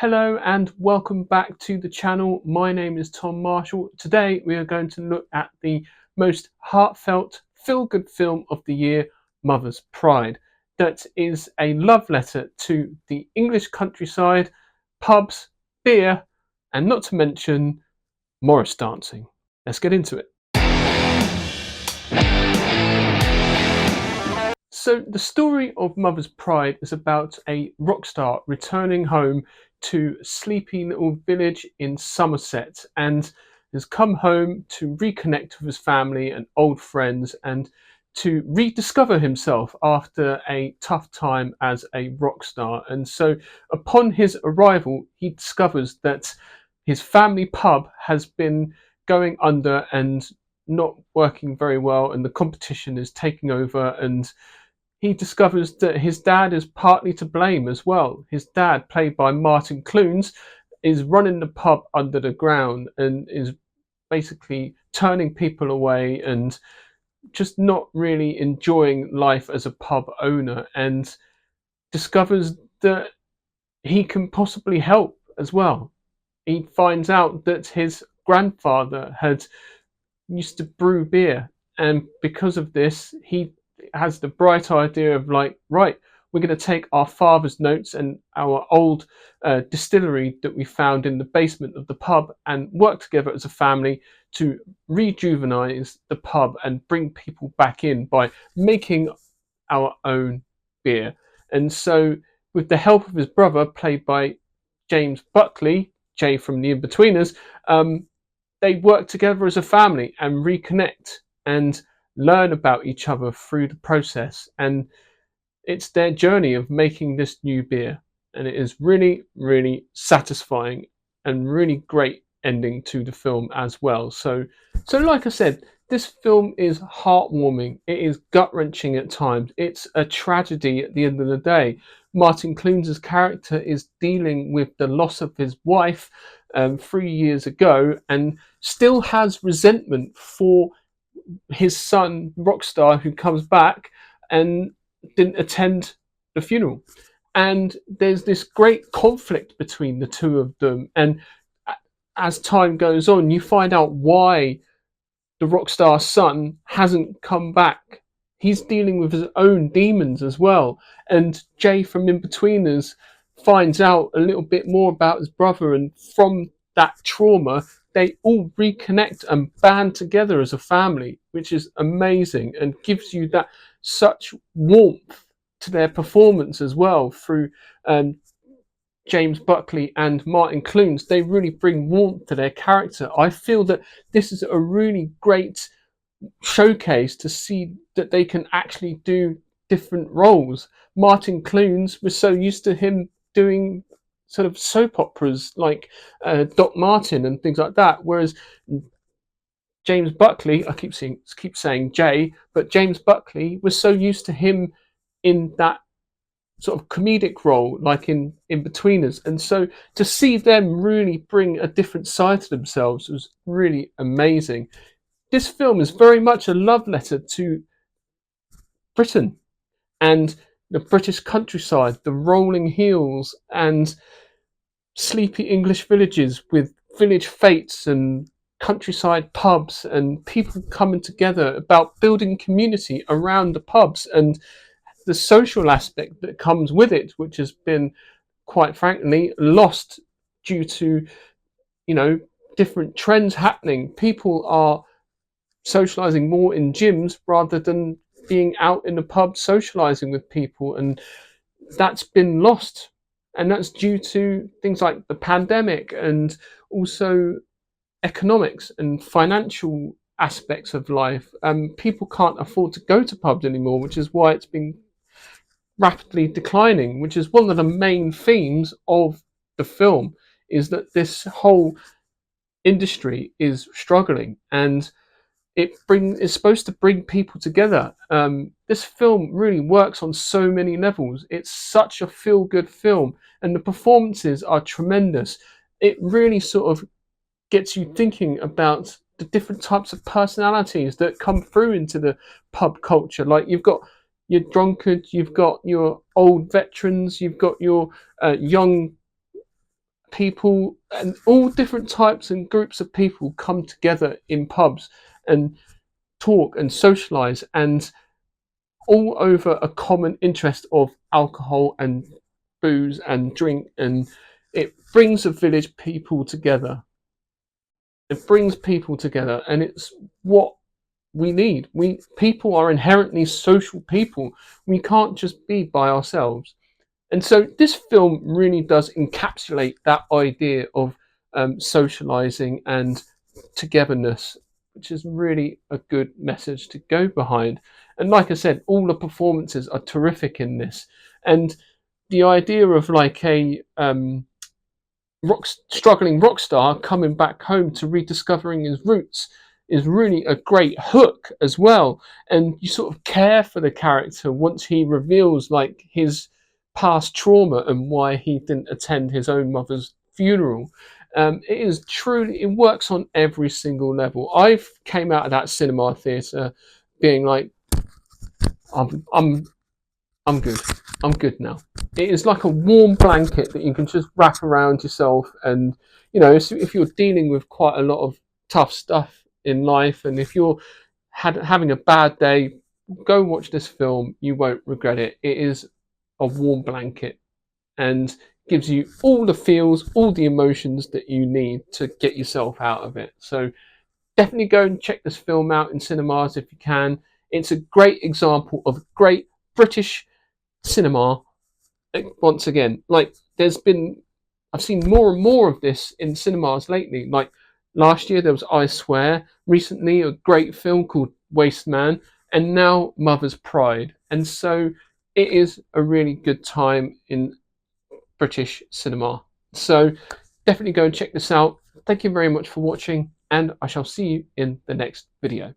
Hello and welcome back to the channel. My name is Tom Marshall. Today we are going to look at the most heartfelt feel-good film of the year, Mother's Pride. That is a love letter to the English countryside, pubs, beer, and not to mention Morris dancing. Let's get into it. So the story of Mother's Pride is about a rock star returning home to a sleepy little village in Somerset and has come home to reconnect with his family and old friends and to rediscover himself after a tough time as a rock star. And so upon his arrival, he discovers that his family pub has been going under and not working very well, and the competition is taking over, and he discovers that his dad is partly to blame as well. His dad, played by Martin Clunes, is running the pub under the ground and is basically turning people away and just not really enjoying life as a pub owner, and discovers that he can possibly help as well. He finds out that his grandfather had used to brew beer, and because of this he has the bright idea of, like, right, we're going to take our father's notes and our old distillery that we found in the basement of the pub and work together as a family to rejuvenize the pub and bring people back in by making our own beer. And so with the help of his brother, played by James Buckley, Jay from the In-Betweeners, they work together as a family and reconnect and learn about each other through the process. And it's their journey of making this new beer. And it is really, really satisfying and really great ending to the film as well. So like I said, this film is heartwarming. It is gut-wrenching at times. It's a tragedy at the end of the day. Martin Clunes' character is dealing with the loss of his wife 3 years ago, and still has resentment for his son Rockstar, who comes back and didn't attend the funeral. And there's this great conflict between the two of them, and as time goes on you find out why the Rockstar son hasn't come back. He's dealing with his own demons as well, and Jay from In-Betweeners finds out a little bit more about his brother, and from that trauma they all reconnect and band together as a family, which is amazing and gives you that such warmth to their performance as well through James Buckley and Martin Clunes. They really bring warmth to their character. I feel that this is a really great showcase to see that they can actually do different roles. Martin Clunes was so used to him doing sort of soap operas like Doc Martin and things like that, whereas James Buckley, I keep saying Jay, but James Buckley was so used to him in that sort of comedic role, like in Betweeners. And so to see them really bring a different side to themselves was really amazing. This film is very much a love letter to Britain and the British countryside, the rolling hills and sleepy English villages with village fetes and countryside pubs and people coming together about building community around the pubs, and the social aspect that comes with it, which has been, quite frankly, lost due to, different trends happening. People are socializing more in gyms rather than being out in the pub socializing with people, and that's been lost. And that's due to things like the pandemic and also economics and financial aspects of life. People can't afford to go to pubs anymore, which is why it's been rapidly declining, which is one of the main themes of the film, is that this whole industry is struggling, and it's supposed to bring people together. This film really works on so many levels. It's such a feel-good film, and the performances are tremendous. It really sort of gets you thinking about the different types of personalities that come through into the pub culture. Like, you've got your drunkard, you've got your old veterans, you've got your young people and all different types and groups of people come together in pubs and talk and socialize, and all over a common interest of alcohol and booze and drink, and it brings the village people together. It brings people together, and it's what we need. We people are inherently social people. We can't just be by ourselves. And so this film really does encapsulate that idea of socializing and togetherness, which is really a good message to go behind. And like I said, all the performances are terrific in this. And the idea of like a struggling rock star coming back home to rediscovering his roots is really a great hook as well. And you sort of care for the character once he reveals like his past trauma and why he didn't attend his own mother's funeral. It is truly, it works on every single level. I've came out of that cinema theatre being like, I'm I'm good. I'm good now. It is like a warm blanket that you can just wrap around yourself. And, you know, if you're dealing with quite a lot of tough stuff in life, and if you're having a bad day, go watch this film. You won't regret it. It is a warm blanket and gives you all the feels, all the emotions that you need to get yourself out of it. So definitely go and check this film out in cinemas if you can. It's a great example of great British cinema. Once again, like I've seen more and more of this in cinemas lately. Like last year there was I Swear, recently a great film called Waste Man, and now Mother's Pride. And so it is a really good time in British cinema. So definitely go and check this out. Thank you very much for watching, and I shall see you in the next video.